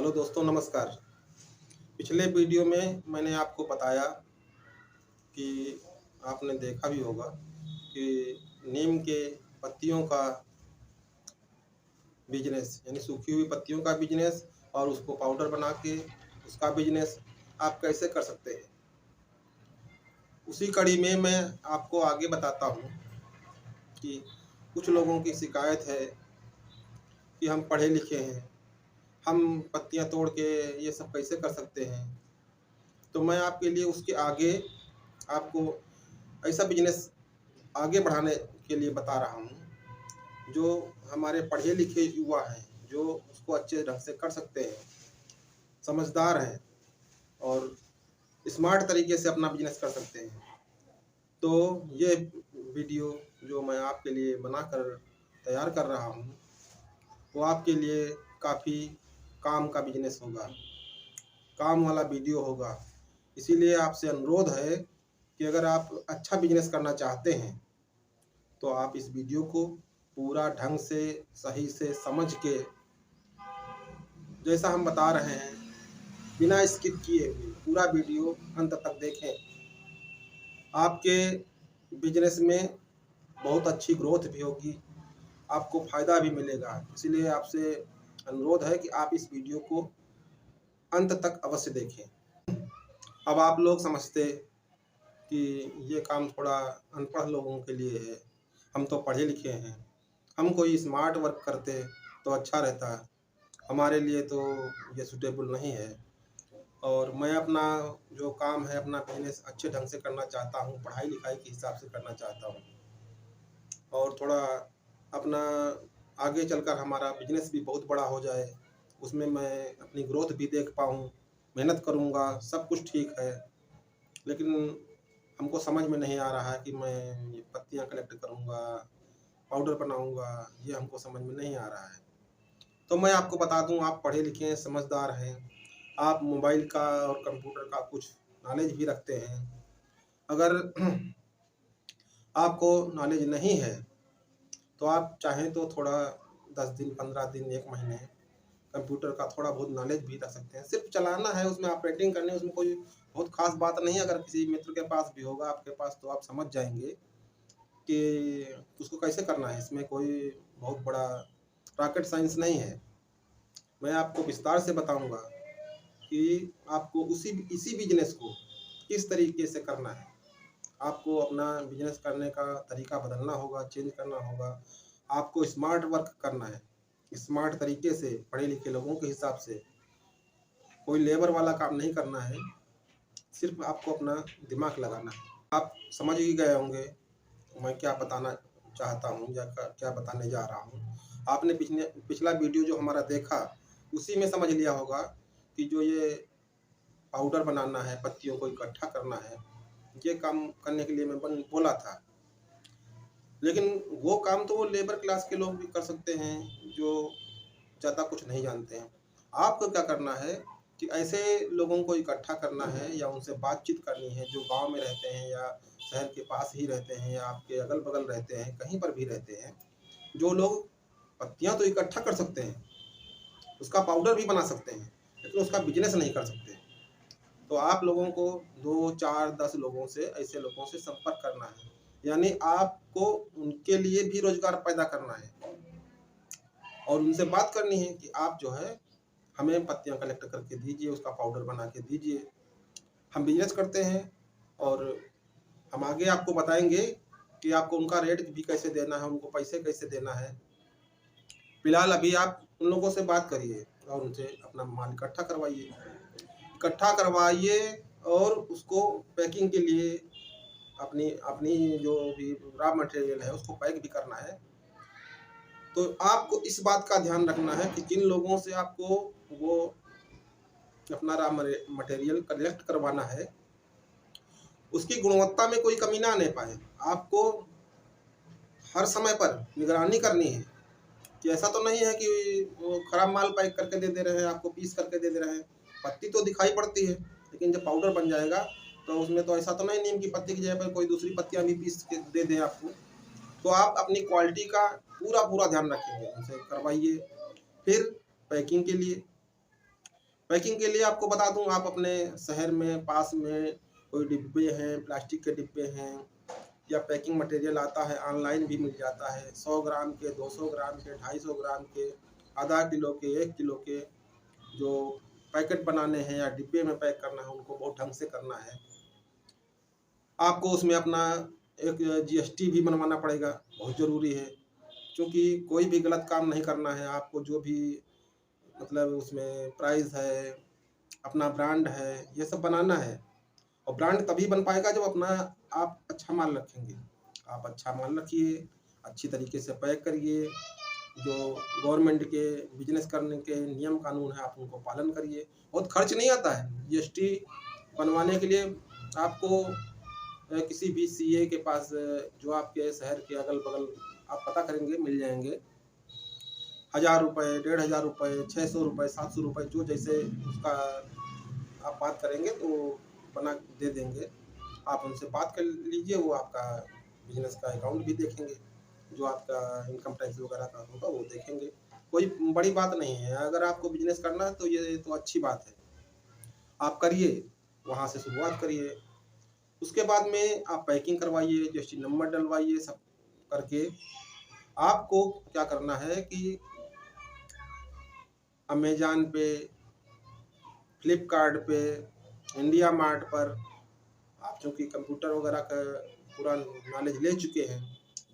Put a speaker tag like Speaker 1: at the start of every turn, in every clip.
Speaker 1: Hello दोस्तों, नमस्कार। पिछले वीडियो में मैंने आपको बताया कि आपने देखा भी होगा कि नीम के पत्तियों का बिजनेस, यानी सूखी हुई पत्तियों का बिजनेस और उसको पाउडर बना के उसका बिजनेस आप कैसे कर सकते हैं। उसी कड़ी में मैं आपको आगे बताता हूँ कि कुछ लोगों की शिकायत है कि हम पढ़े लिखे हैं, हम पत्तियाँ तोड़ के ये सब कैसे कर सकते हैं। तो मैं आपके लिए उसके आगे आपको ऐसा बिजनेस आगे बढ़ाने के लिए बता रहा हूँ जो हमारे पढ़े लिखे युवा हैं, जो उसको अच्छे ढंग से कर सकते हैं, समझदार हैं और स्मार्ट तरीके से अपना बिजनेस कर सकते हैं। तो ये वीडियो जो मैं आपके लिए बनाकर तैयार कर रहा हूँ वो आपके लिए काफ़ी काम का बिजनेस होगा, काम वाला वीडियो होगा। इसीलिए आपसे अनुरोध है कि अगर आप अच्छा बिजनेस करना चाहते हैं तो आप इस वीडियो को पूरा ढंग से सही से समझ के, जैसा हम बता रहे हैं, बिना स्किप किए हुए पूरा वीडियो अंत तक देखें। आपके बिजनेस में बहुत अच्छी ग्रोथ भी होगी, आपको फ़ायदा भी मिलेगा। इसलिए आपसे अनुरोध है कि आप इस वीडियो को अंत तक अवश्य देखें। अब आप लोग समझते कि ये काम थोड़ा अनपढ़ लोगों के लिए है, हम तो पढ़े लिखे हैं, हम कोई स्मार्ट वर्क करते तो अच्छा रहता, हमारे लिए तो ये सूटेबल नहीं है। और मैं अपना जो काम है, अपना बिजनेस अच्छे ढंग से करना चाहता हूँ, पढ़ाई लिखाई के हिसाब से करना चाहता हूँ और थोड़ा अपना आगे चलकर हमारा बिजनेस भी बहुत बड़ा हो जाए, उसमें मैं अपनी ग्रोथ भी देख पाऊँ। मेहनत करूँगा, सब कुछ ठीक है, लेकिन हमको समझ में नहीं आ रहा है कि मैं ये पत्तियाँ कलेक्ट करूँगा, पाउडर बनाऊँगा, ये हमको समझ में नहीं आ रहा है। तो मैं आपको बता दूँ, आप पढ़े लिखे हैं, समझदार हैं, आप मोबाइल का और कंप्यूटर का कुछ नॉलेज भी रखते हैं। अगर आपको नॉलेज नहीं है तो आप चाहें तो थोड़ा 10 दिन, 15 दिन, 1 महीने कंप्यूटर का थोड़ा बहुत नॉलेज भी रख सकते हैं। सिर्फ चलाना है, उसमें ऑपरेटिंग करनी है, उसमें कोई बहुत ख़ास बात नहीं है। अगर किसी मित्र के पास भी होगा आपके पास तो आप समझ जाएँगे कि उसको कैसे करना है। इसमें कोई बहुत बड़ा रॉकेट साइंस नहीं है। मैं आपको विस्तार से बताऊँगा कि आपको इसी बिजनेस को किस तरीके से करना है। आपको अपना बिजनेस करने का तरीका बदलना होगा, चेंज करना होगा। आपको स्मार्ट वर्क करना है, स्मार्ट तरीके से पढ़े लिखे लोगों के हिसाब से। कोई लेबर वाला काम नहीं करना है, सिर्फ आपको अपना दिमाग लगाना है। आप समझ ही गए होंगे मैं क्या बताना चाहता हूँ या क्या बताने जा रहा हूँ। आपने पिछला वीडियो जो हमारा देखा उसी में समझ लिया होगा कि जो ये पाउडर बनाना है, पत्तियों को इकट्ठा करना है, ये काम करने के लिए मैं बोला था। लेकिन वो काम तो वो लेबर क्लास के लोग भी कर सकते हैं जो ज़्यादा कुछ नहीं जानते हैं। आपको क्या करना है कि ऐसे लोगों को इकट्ठा करना है या उनसे बातचीत करनी है जो गाँव में रहते हैं या शहर के पास ही रहते हैं या आपके अगल-बगल रहते हैं, कहीं पर भी रहते हैं। जो लोग पत्तियाँ तो इकट्ठा कर सकते हैं, उसका पाउडर भी बना सकते हैं, लेकिन उसका बिज़नेस नहीं कर सकते। तो आप लोगों को 2, 4, 10 लोगों से, ऐसे लोगों से संपर्क करना है। यानी आपको उनके लिए भी रोज़गार पैदा करना है और उनसे बात करनी है कि आप जो है हमें पत्तियाँ कलेक्ट करके दीजिए, उसका पाउडर बना के दीजिए। हम बिज़नेस करते हैं और हम आगे आपको बताएँगे कि आपको उनका रेट भी कैसे देना है, उनको पैसे कैसे देना है। फिलहाल अभी आप उन लोगों से बात करिए और उनसे अपना माल इकट्ठा करवाइए और उसको पैकिंग के लिए अपनी अपनी जो भी रॉ मटेरियल है उसको पैक भी करना है। तो आपको इस बात का ध्यान रखना है कि जिन लोगों से आपको वो अपना रॉ मटेरियल कलेक्ट करवाना है उसकी गुणवत्ता में कोई कमी ना आने पाए। आपको हर समय पर निगरानी करनी है कि ऐसा तो नहीं है कि वो खराब माल पैक करके दे दे रहे हैं, आपको पीस करके दे दे रहे हैं। पत्ती तो दिखाई पड़ती है, लेकिन जब पाउडर बन जाएगा तो उसमें तो ऐसा तो नहीं नीम की पत्ती की जगह पर कोई दूसरी पत्तियाँ भी पीस के दे दें आपको। तो आप अपनी क्वालिटी का पूरा ध्यान रखेंगे, उनसे करवाइए। फिर पैकिंग के लिए पैकिंग के लिए आपको बता दूँ, आप अपने शहर में पास में कोई डिब्बे हैं, प्लास्टिक के डिब्बे हैं, या पैकिंग मटेरियल आता है, ऑनलाइन भी मिल जाता है। 100 ग्राम के, 200 ग्राम के, 250 ग्राम के, आधा किलो के, 1 किलो के जो पैकेट बनाने हैं या डिब्बे में पैक करना है, उनको बहुत ढंग से करना है। आपको उसमें अपना एक जीएसटी भी बनवाना पड़ेगा, बहुत ज़रूरी है, क्योंकि कोई भी गलत काम नहीं करना है। आपको जो भी मतलब उसमें प्राइस है, अपना ब्रांड है, ये सब बनाना है। और ब्रांड तभी बन पाएगा जब अपना आप अच्छा माल रखेंगे। आप अच्छा माल रखिए, अच्छी तरीके से पैक करिए, जो गवर्नमेंट के बिजनेस करने के नियम कानून है आप उनको पालन करिए। बहुत खर्च नहीं आता है जीएसटी बनवाने के लिए। आपको किसी भी सीए के पास जो आपके शहर के अगल बगल आप पता करेंगे, मिल जाएंगे। 1000 रुपये, 1500 रुपये, 600 रुपये, 700 रुपये, जो जैसे उसका आप बात करेंगे तो बना दे देंगे। आप उनसे बात कर लीजिए, वो आपका बिजनेस का अकाउंट भी देखेंगे, जो आपका इनकम टैक्स वगैरह का होगा वो देखेंगे। कोई बड़ी बात नहीं है, अगर आपको बिजनेस करना है तो ये तो अच्छी बात है, आप करिए, वहाँ से शुरुआत करिए। उसके बाद में आप पैकिंग करवाइए, जीएसटी नंबर डलवाइए, सब करके आपको क्या करना है कि अमेज़न पे, फ्लिपकार्ट पे, इंडिया मार्ट पर आप चूँकि कंप्यूटर वगैरह का पूरा नॉलेज ले चुके हैं,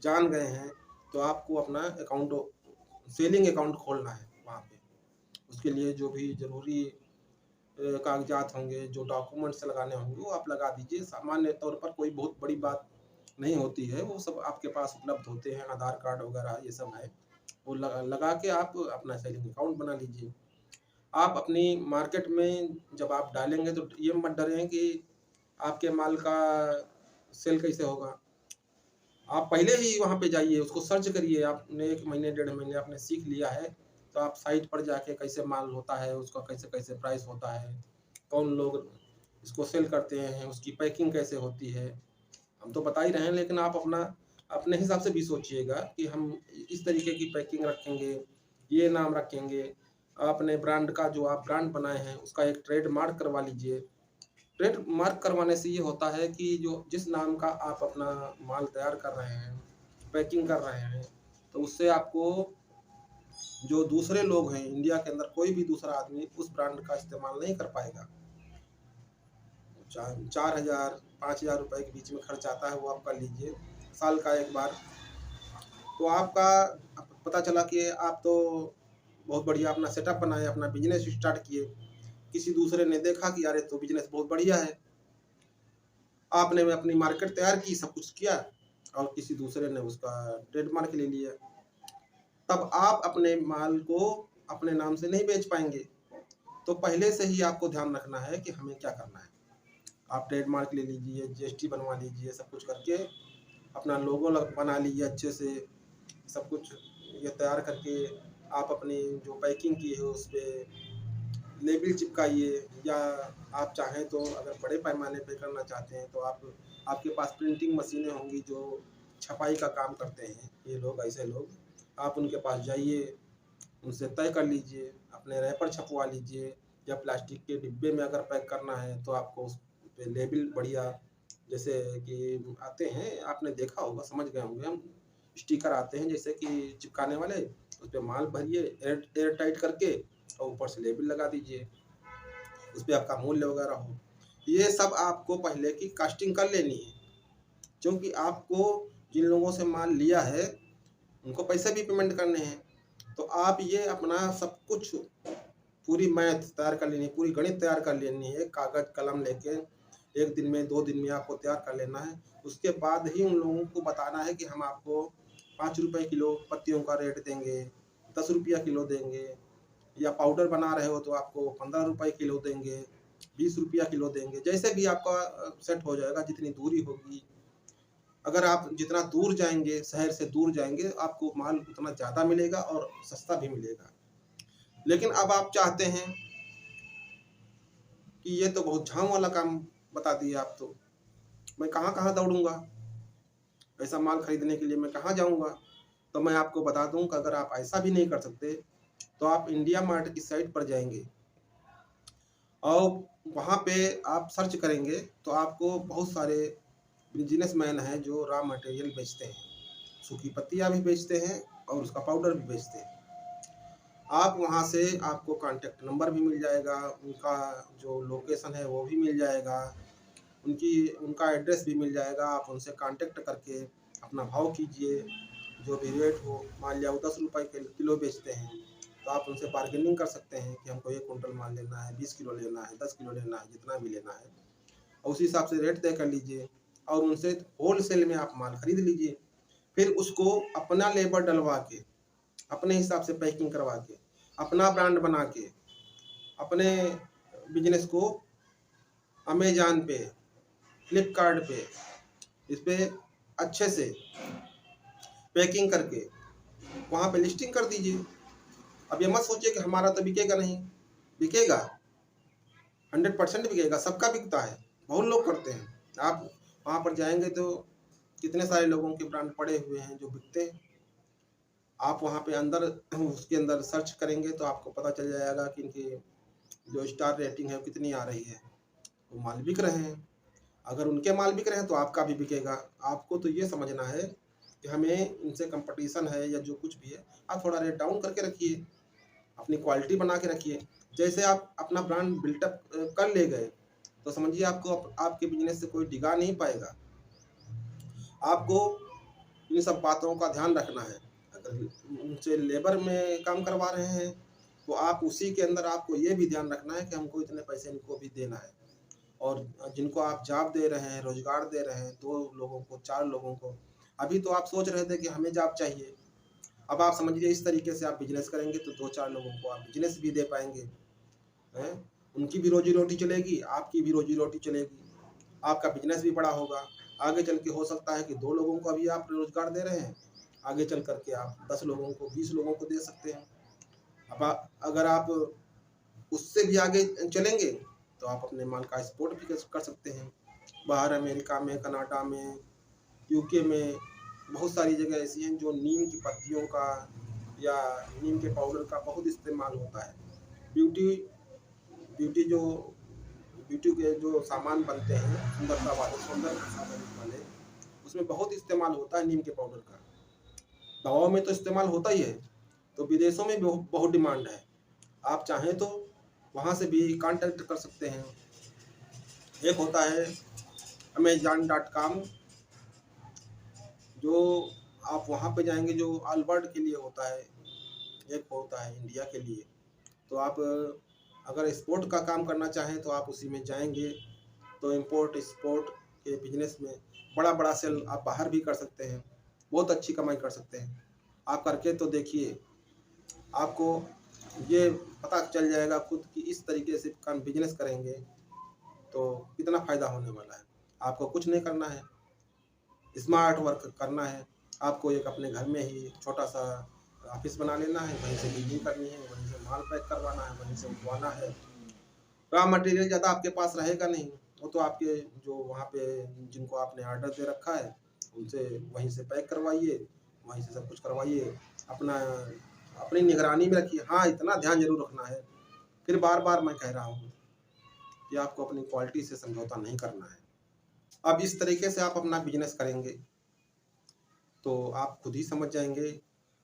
Speaker 1: जान गए हैं, तो आपको अपना अकाउंट, सेलिंग अकाउंट खोलना है वहाँ पे। उसके लिए जो भी ज़रूरी कागज़ात होंगे, जो डॉक्यूमेंट्स लगाने होंगे, वो आप लगा दीजिए। सामान्य तौर पर कोई बहुत बड़ी बात नहीं होती है, वो सब आपके पास उपलब्ध होते हैं, आधार कार्ड वगैरह ये सब है। वो लगा के आप अपना सेलिंग अकाउंट बना लीजिए। आप अपनी मार्केट में जब आप डालेंगे तो ये मत डरें कि आपके माल का सेल कैसे होगा। आप पहले ही वहाँ पे जाइए, उसको सर्च करिए। आपने 1 महीने, 1.5 महीने आपने सीख लिया है, तो आप साइट पर जाके कैसे माल होता है, उसका कैसे-कैसे प्राइस होता है, कौन लोग इसको सेल करते हैं, उसकी पैकिंग कैसे होती है। हम तो बता ही रहे हैं, लेकिन आप अपना अपने हिसाब से भी सोचिएगा कि हम इस तरीके की पैकिंग रखेंगे, ये नाम रखेंगे। अपने ब्रांड का जो आप ब्रांड बनाए हैं, उसका एक ट्रेडमार्क करवा लीजिए। ट्रेडमार्क करवाने से ये होता है कि जो जिस नाम का आप अपना माल तैयार कर रहे हैं, पैकिंग कर रहे हैं, तो उससे आपको जो दूसरे लोग हैं इंडिया के अंदर, कोई भी दूसरा आदमी उस ब्रांड का इस्तेमाल नहीं कर पाएगा। 4000 5000 रुपए के बीच में खर्च आता है, वो आप कर लीजिए साल का एक बार। तो आपका पता चला कि आप तो बहुत बढ़िया अपना सेटअप बनाए, अपना बिजनेस स्टार्ट किए। किसी दूसरे ने देखा कि यार ये तो बिजनेस बहुत बढ़िया है, आपने अपनी मार्केट तैयार की, सब कुछ किया, और किसी दूसरे ने उसका ट्रेडमार्क ले लिया। तब आप अपने माल को अपने नाम से नहीं बेच पाएंगे। तो पहले से ही आपको ध्यान रखना है कि हमें क्या करना है। आप ट्रेडमार्क ले लीजिए, जीएसटी बनवा लीजिए, सब कुछ करके अपना लोगो बना लीजिए अच्छे से। सब कुछ ये तैयार करके आप अपनी जो पैकिंग की है उस पर लेबल चिपकाइए, या आप चाहें तो अगर बड़े पैमाने पे करना चाहते हैं तो आप, आपके पास प्रिंटिंग मशीनें होंगी जो छपाई का काम करते हैं, ये लोग, ऐसे लोग, आप उनके पास जाइए, उनसे तय कर लीजिए, अपने रैपर छपवा लीजिए। या प्लास्टिक के डिब्बे में अगर पैक करना है तो आपको उस पे लेबल बढ़िया, जैसे कि आते हैं, आपने देखा होगा, समझ गए होंगे हम, स्टिकर आते हैं जैसे कि चिपकाने वाले, उस पर माल भरिए एयर टाइट करके, और ऊपर से लेबल लगा दीजिए, उस पर आपका मूल्य वगैरह हो। ये सब आपको पहले की कास्टिंग कर लेनी है, क्योंकि आपको जिन लोगों से माल लिया है उनको पैसे भी पेमेंट करने हैं। तो आप ये अपना सब कुछ पूरी मैथ तैयार कर लेनी है, पूरी गणित तैयार कर लेनी है, कागज कलम लेके 1 दिन में, 2 दिन में आपको तैयार कर लेना है। उसके बाद ही उन लोगों को बताना है कि हम आपको 5 रुपए किलो पत्तियों का रेट देंगे, 10 रुपया किलो देंगे, या पाउडर बना रहे हो तो आपको 15 रुपए किलो देंगे, 20 रुपया किलो देंगे। जैसे भी आपका सेट हो जाएगा, जितनी दूरी होगी, अगर आप जितना दूर जाएंगे, शहर से दूर जाएंगे, आपको माल उतना ज़्यादा मिलेगा और सस्ता भी मिलेगा। लेकिन अब आप चाहते हैं कि ये तो बहुत झाम वाला काम बता दिए आप, तो मैं कहाँ कहाँ दौड़ूंगा, ऐसा माल खरीदने के लिए मैं कहाँ जाऊंगा। तो मैं आपको बता दूं कि अगर आप ऐसा भी नहीं कर सकते तो आप इंडिया मार्ट की साइट पर जाएंगे, और वहाँ पे आप सर्च करेंगे तो आपको बहुत सारे बिजनेसमैन हैं जो रॉ मटेरियल बेचते हैं, सूखी पत्तियाँ भी बेचते हैं और उसका पाउडर भी बेचते हैं। आप वहाँ से आपको कॉन्टैक्ट नंबर भी मिल जाएगा, उनका जो लोकेशन है वो भी मिल जाएगा, उनका एड्रेस भी मिल जाएगा। आप उनसे कॉन्टैक्ट करके अपना भाव कीजिए, जो भी रेट हो। मान लिया वो 10 रुपए के किलो बेचते हैं, तो आप उनसे बार्गेनिंग कर सकते हैं कि हमको 1 कुंटल माल लेना है, 20 किलो लेना है, 10 किलो लेना है, जितना भी लेना है, और उसी हिसाब से रेट तय कर लीजिए और उनसे होलसेल में आप माल खरीद लीजिए। फिर उसको अपना लेबर डलवा के, अपने हिसाब से पैकिंग करवा के, अपना ब्रांड बना के, अपने बिजनेस को अमेज़न पे, फ्लिपकार्ट पे, इस पे अच्छे से पैकिंग करके वहाँ पे लिस्टिंग कर दीजिए। अब ये मत सोचिए कि हमारा तो बिकेगा नहीं, बिकेगा, 100% बिकेगा, सबका बिकता है, बहुत लोग करते हैं। आप वहाँ पर जाएंगे तो कितने सारे लोगों के ब्रांड पड़े हुए हैं जो बिकते हैं। आप वहाँ पे अंदर उसके अंदर सर्च करेंगे तो आपको पता चल जाएगा कि इनकी जो स्टार रेटिंग है वो कितनी आ रही है, वो माल बिक रहे हैं। अगर उनके माल बिक रहे हैं तो आपका भी बिकेगा। आपको तो ये समझना है कि हमें इनसे कंपटीशन है या जो कुछ भी है, आप थोड़ा रेट डाउन करके रखिए, अपनी क्वालिटी बना के रखिए। जैसे आप अपना ब्रांड बिल्टअप कर ले गए तो समझिए आपको आपके बिजनेस से कोई डिगा नहीं पाएगा। आपको इन सब बातों का ध्यान रखना है। अगर उनसे लेबर में काम करवा रहे हैं तो आप उसी के अंदर आपको ये भी ध्यान रखना है कि हमको इतने पैसे इनको भी देना है। और जिनको आप जॉब दे रहे हैं, रोजगार दे रहे हैं, 2 लोगों को, 4 लोगों को, अभी तो आप सोच रहे थे कि हमें जॉब चाहिए, अब आप समझिए इस तरीके से आप बिजनेस करेंगे तो 2-4 लोगों को आप बिजनेस भी दे पाएंगे हैं। उनकी भी रोजी रोटी चलेगी, आपकी भी रोजी रोटी चलेगी, आपका बिजनेस भी बड़ा होगा। आगे चल के हो सकता है कि 2 लोगों को अभी आप रोजगार दे रहे हैं, आगे चल करके आप 10 लोगों को, 20 लोगों को दे सकते हैं। अब अगर आप उससे भी आगे चलेंगे तो आप अपने माल का एक्सपोर्ट भी कर सकते हैं बाहर, अमेरिका में, कनाडा में, यूके में। बहुत सारी जगह ऐसी हैं जो नीम की पत्तियों का या नीम के पाउडर का बहुत इस्तेमाल होता है। ब्यूटी ब्यूटी जो ब्यूटी के जो सामान बनते हैं, सुंदरता वाले, वाले, उसमें बहुत इस्तेमाल होता है नीम के पाउडर का। दवाओं में तो इस्तेमाल होता ही है, तो विदेशों में भी बहुत डिमांड है। आप चाहें तो वहाँ से भी कांटेक्ट कर सकते हैं। एक होता है Amazon.com, जो आप वहाँ पे जाएंगे, जो ऑल वर्ल्ड के लिए होता है, एक होता है इंडिया के लिए। तो आप अगर एक्सपोर्ट का काम करना चाहें तो आप उसी में जाएंगे तो इंपोर्ट एक्सपोर्ट के बिजनेस में बड़ा बड़ा सेल आप बाहर भी कर सकते हैं, बहुत अच्छी कमाई कर सकते हैं। आप करके तो देखिए, आपको ये पता चल जाएगा खुद कि इस तरीके से काम बिजनेस करेंगे तो कितना फ़ायदा होने वाला है। आपको कुछ नहीं करना है, स्मार्ट वर्क करना है। आपको एक अपने घर में ही छोटा सा ऑफिस बना लेना है, वहीं से डीलिंग करनी है, वहीं से माल पैक करवाना है, वहीं से उठवाना है। रॉ मटेरियल ज़्यादा आपके पास रहेगा नहीं, वो तो आपके जो वहाँ पे जिनको आपने ऑर्डर दे रखा है उनसे वहीं से पैक करवाइए, वहीं से सब कुछ करवाइए। अपना अपनी निगरानी में रखिए। हाँ, इतना ध्यान जरूर रखना है, फिर बार बार मैं कह रहा हूँ कि आपको अपनी क्वालिटी से समझौता नहीं करना है। अब इस तरीके से आप अपना बिजनेस करेंगे तो आप खुद ही समझ जाएंगे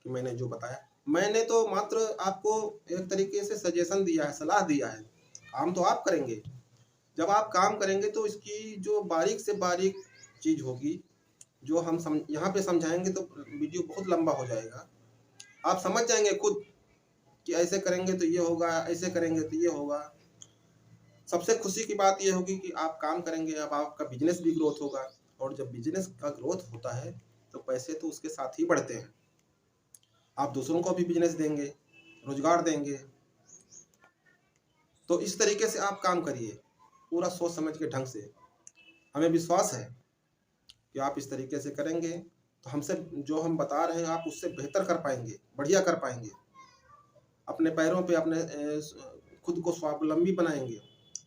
Speaker 1: कि मैंने जो बताया, मैंने तो मात्र आपको एक तरीके से सजेशन दिया है, सलाह दिया है। काम तो आप करेंगे। जब आप काम करेंगे तो इसकी जो बारीक से बारीक चीज़ होगी, जो हम यहाँ पे समझाएंगे तो वीडियो बहुत लंबा हो जाएगा। आप समझ जाएंगे खुद कि ऐसे करेंगे तो ये होगा, ऐसे करेंगे तो ये होगा। सबसे खुशी की बात ये होगी कि आप काम करेंगे, अब आपका बिजनेस भी ग्रोथ होगा, और जब बिजनेस का ग्रोथ होता है तो पैसे तो उसके साथ ही बढ़ते हैं। आप दूसरों को भी बिजनेस देंगे, रोजगार देंगे। तो इस तरीके से आप काम करिए, पूरा सोच समझ के ढंग से। हमें विश्वास है कि आप इस तरीके से करेंगे तो हमसे जो हम बता रहे हैं आप उससे बेहतर कर पाएंगे, बढ़िया कर पाएंगे। अपने पैरों पे अपने खुद को स्वावलंबी बनाएंगे।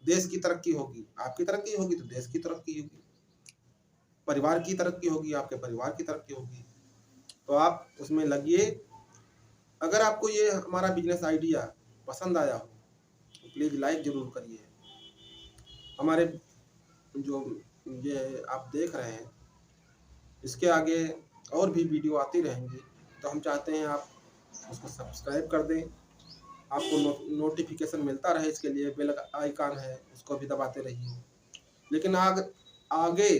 Speaker 1: देश की तरक्की होगी, आपकी तरक्की होगी तो देश की तरक्की होगी, परिवार की तरक्की होगी, आपके परिवार की तरक्की होगी। तो आप उसमें लगिए। अगर आपको ये हमारा बिजनेस आइडिया पसंद आया हो तो प्लीज़ लाइक ज़रूर करिए, हमारे जो ये आप देख रहे हैं, इसके आगे और भी वीडियो आती रहेंगी, तो हम चाहते हैं आप उसको सब्सक्राइब कर दें, आपको नोटिफिकेशन मिलता रहे। इसके लिए बेल आइकन है, उसको भी दबाते रहिए। लेकिन आगे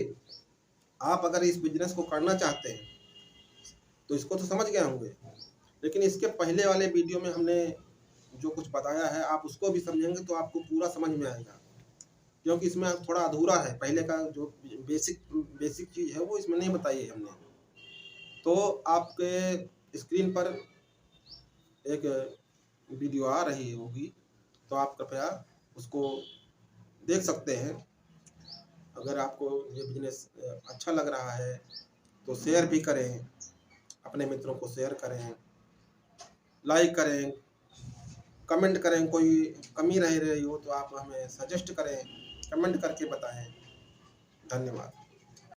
Speaker 1: आप अगर इस बिजनेस को करना चाहते हैं तो इसको तो समझ गए होंगे, लेकिन इसके पहले वाले वीडियो में हमने जो कुछ बताया है आप उसको भी समझेंगे तो आपको पूरा समझ में आएगा, क्योंकि इसमें थोड़ा अधूरा है। पहले का जो बेसिक चीज़ है वो इसमें नहीं बताई है हमने। तो आपके स्क्रीन पर एक वीडियो आ रही होगी, तो आप कृपया उसको देख सकते हैं। अगर आपको ये बिजनेस अच्छा लग रहा है तो शेयर भी करें, अपने मित्रों को शेयर करें, लाइक करें, कमेंट करें। कोई कमी रह रही हो तो आप हमें सजेस्ट करें, कमेंट करके बताएं। धन्यवाद।